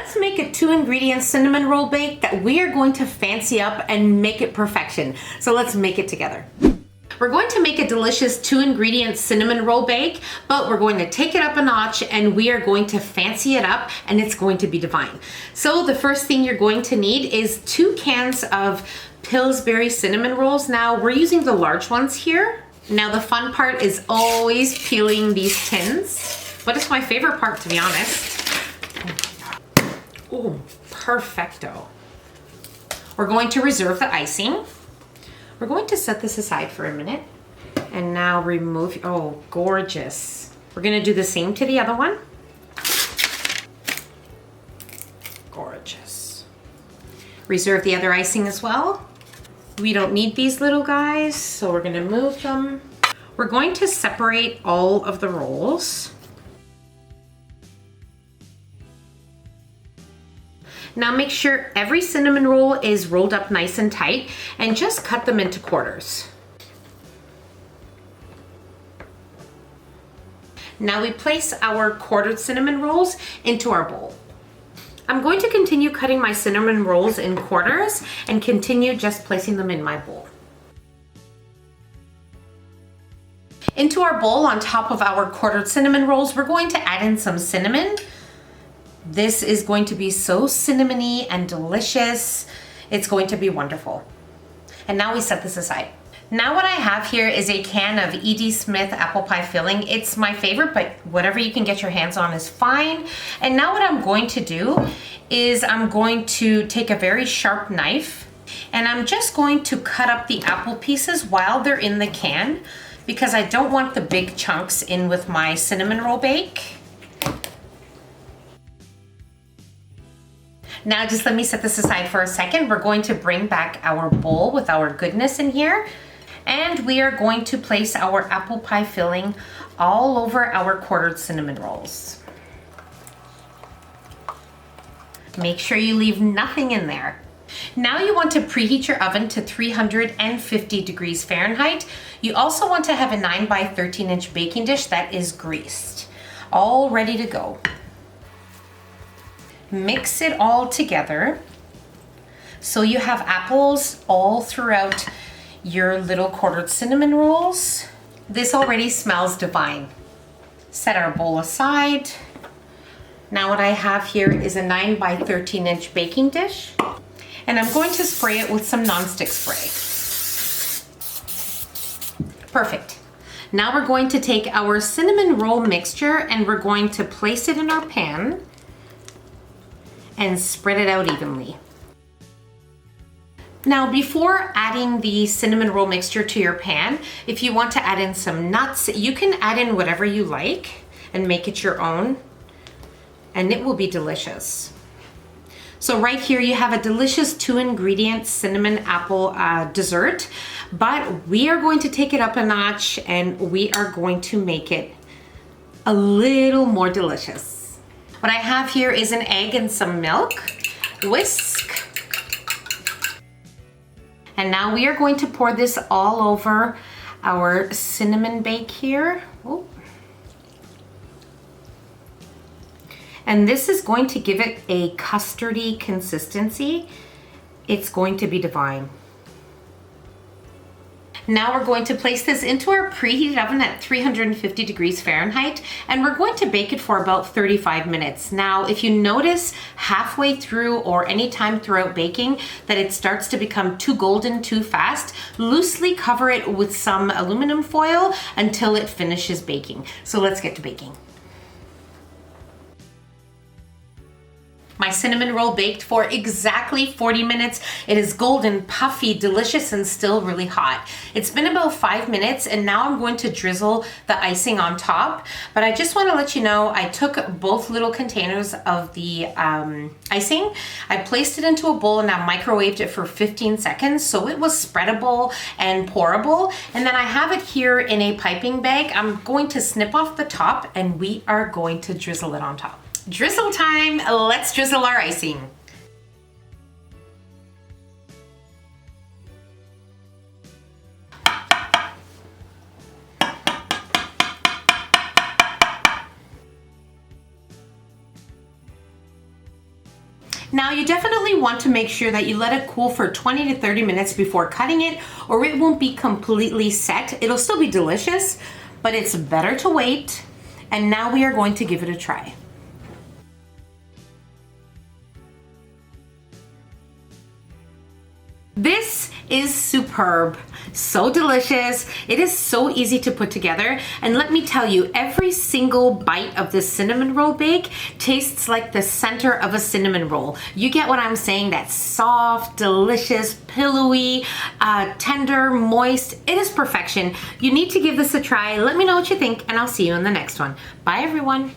let's make a 2-ingredient cinnamon roll bake that we are going to fancy up and make it perfection. So let's make it together. We're going to make a delicious 2-ingredient cinnamon roll bake, but we're going to take it up a notch and we are going to fancy it up and it's going to be divine. So the first thing you're going to need is 2 cans of Pillsbury Cinnamon Rolls. Now we're using the large ones here. Now the fun part is always peeling these tins, but it's my favorite part, to be honest. Oh, perfecto. We're going to reserve the icing. We're going to set this aside for a minute and now remove, oh, gorgeous. We're gonna do the same to the other one. Gorgeous. Reserve the other icing as well. We don't need these little guys, so we're gonna move them. We're going to separate all of the rolls. Now make sure every cinnamon roll is rolled up nice and tight and just cut them into quarters. Now we place our quartered cinnamon rolls into our bowl. I'm going to continue cutting my cinnamon rolls in quarters and continue just placing them in my bowl. Into our bowl on top of our quartered cinnamon rolls, we're going to add in some cinnamon. This is going to be so cinnamony and delicious. It's going to be wonderful. And now we set this aside. Now what I have here is a can of E.D. Smith apple pie filling. It's my favorite, but whatever you can get your hands on is fine. And now what I'm going to do is I'm going to take a very sharp knife and I'm just going to cut up the apple pieces while they're in the can because I don't want the big chunks in with my cinnamon roll bake. Now just let me set this aside for a second. We're going to bring back our bowl with our goodness in here. And we are going to place our apple pie filling all over our quartered cinnamon rolls. Make sure you leave nothing in there. Now you want to preheat your oven to 350 degrees Fahrenheit. You also want to have a 9 by 13 inch baking dish that is greased, all ready to go. Mix it all together so you have apples all throughout your little quartered cinnamon rolls. This already smells divine. Set our bowl aside. Now what I have here is a 9 by 13 inch baking dish and I'm going to spray it with some nonstick spray. Perfect. Now we're going to take our cinnamon roll mixture and we're going to place it in our pan and spread it out evenly. Now before adding the cinnamon roll mixture to your pan, if you want to add in some nuts, you can add in whatever you like and make it your own and it will be delicious. So right here you have a delicious 2-ingredient cinnamon apple dessert, but we are going to take it up a notch and we are going to make it a little more delicious. What I have here is an egg and some milk, whisk. And now we are going to pour this all over our cinnamon bake here. Ooh. And this is going to give it a custardy consistency. It's going to be divine. Now we're going to place this into our preheated oven at 350 degrees Fahrenheit and we're going to bake it for about 35 minutes. Now if you notice halfway through or any time throughout baking that it starts to become too golden too fast, loosely cover it with some aluminum foil until it finishes baking. So let's get to baking. My cinnamon roll baked for exactly 40 minutes. It is golden, puffy, delicious, and still really hot. It's been about 5 minutes and now I'm going to drizzle the icing on top. But I just want to let you know, I took both little containers of the icing. I placed it into a bowl and I microwaved it for 15 seconds so it was spreadable and pourable. And then I have it here in a piping bag. I'm going to snip off the top and we are going to drizzle it on top. Drizzle time, let's drizzle our icing. Now you definitely want to make sure that you let it cool for 20 to 30 minutes before cutting it, or it won't be completely set. It'll still be delicious, but it's better to wait. And now we are going to give it a try. This is superb, so delicious. It is so easy to put together. And let me tell you, every single bite of this cinnamon roll bake tastes like the center of a cinnamon roll. You get what I'm saying? That soft, delicious, pillowy, tender, moist. It is perfection. You need to give this a try. Let me know what you think, and I'll see you in the next one. Bye, everyone.